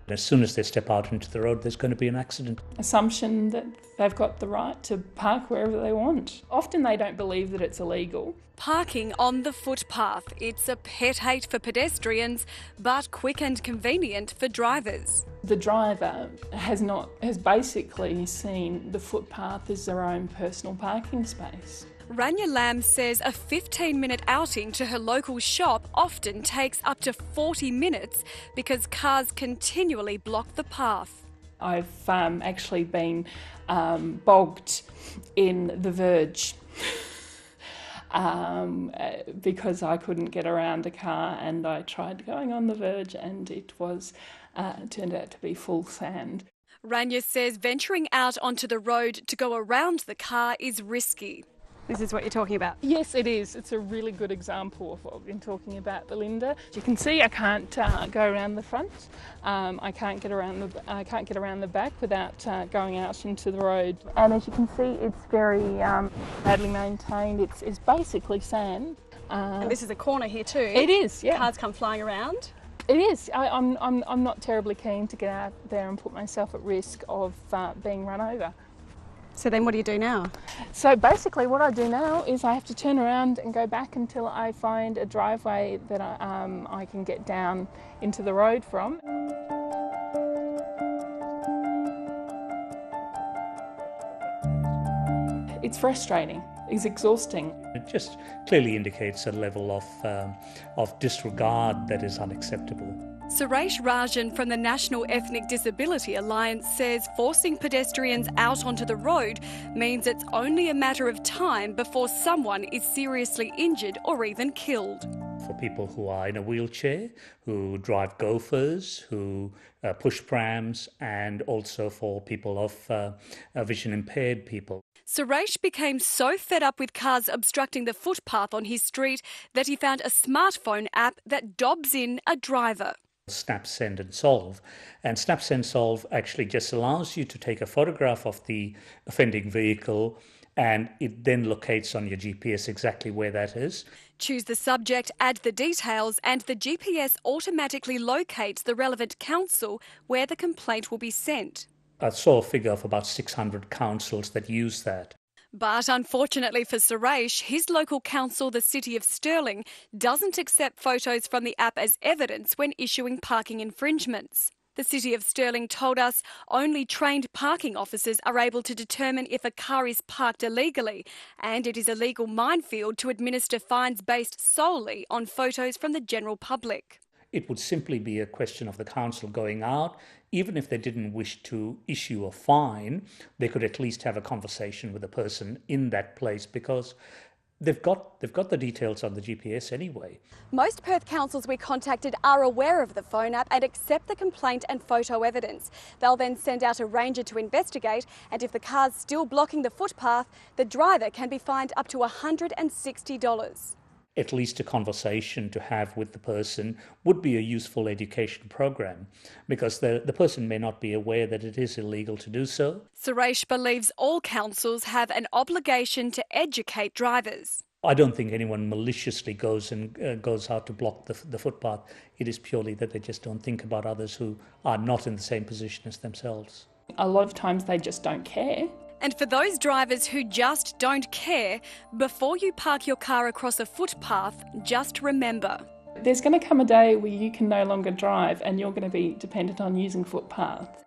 As soon as they step out into the road, there's going to be an accident. Assumption that they've got the right to park wherever they want. Often they don't believe that it's illegal. Parking on the footpath. It's a pet hate for pedestrians, but quick and convenient for drivers. The driver has basically seen the footpath as their own personal parking space. Rania Lam says a 15-minute outing to her local shop often takes up to 40 minutes because cars continually block the path. I've actually been bogged in the verge because I couldn't get around a car, and I tried going on the verge and it was turned out to be full sand. Rania says venturing out onto the road to go around the car is risky. This is what you're talking about? Yes, it is. It's a really good example of what we've been talking about, Belinda. You can see I can't go around the front. I can't get around the back without going out into the road. And as you can see, it's very badly maintained. It's basically sand. And this is a corner here too. It is, yeah. Cars come flying around. It is. I'm not terribly keen to get out there and put myself at risk of being run over. So then what do you do now? So basically what I do now is I have to turn around and go back until I find a driveway that I can get down into the road from. It's frustrating. It's exhausting. It just clearly indicates a level of disregard that is unacceptable. Suresh Rajan from the National Ethnic Disability Alliance says forcing pedestrians out onto the road means it's only a matter of time before someone is seriously injured or even killed. For people who are in a wheelchair, who drive gophers, who push prams, and also for people of vision impaired people. Suresh became so fed up with cars obstructing the footpath on his street that he found a smartphone app that dobs in a driver. Snap, Send and Solve. And Snap, Send, Solve actually just allows you to take a photograph of the offending vehicle, and it then locates on your GPS exactly where that is. Choose the subject, add the details, and the GPS automatically locates the relevant council where the complaint will be sent. I saw a figure of about 600 councils that use that. But unfortunately for Suresh, his local council, the City of Stirling, doesn't accept photos from the app as evidence when issuing parking infringements. The City of Stirling told us only trained parking officers are able to determine if a car is parked illegally, and it is a legal minefield to administer fines based solely on photos from the general public. It would simply be a question of the council going out. Even if they didn't wish to issue a fine, they could at least have a conversation with the person in that place, because they've got the details on the GPS anyway. Most Perth councils we contacted are aware of the phone app and accept the complaint and photo evidence. They'll then send out a ranger to investigate, and if the car's still blocking the footpath, the driver can be fined up to $160. At least a conversation to have with the person would be a useful education program, because the person may not be aware that it is illegal to do so. Suresh believes all councils have an obligation to educate drivers. I don't think anyone maliciously goes out to block the footpath. It is purely that they just don't think about others who are not in the same position as themselves. A lot of times they just don't care. And for those drivers who just don't care, before you park your car across a footpath, just remember. There's going to come a day where you can no longer drive and you're going to be dependent on using footpaths.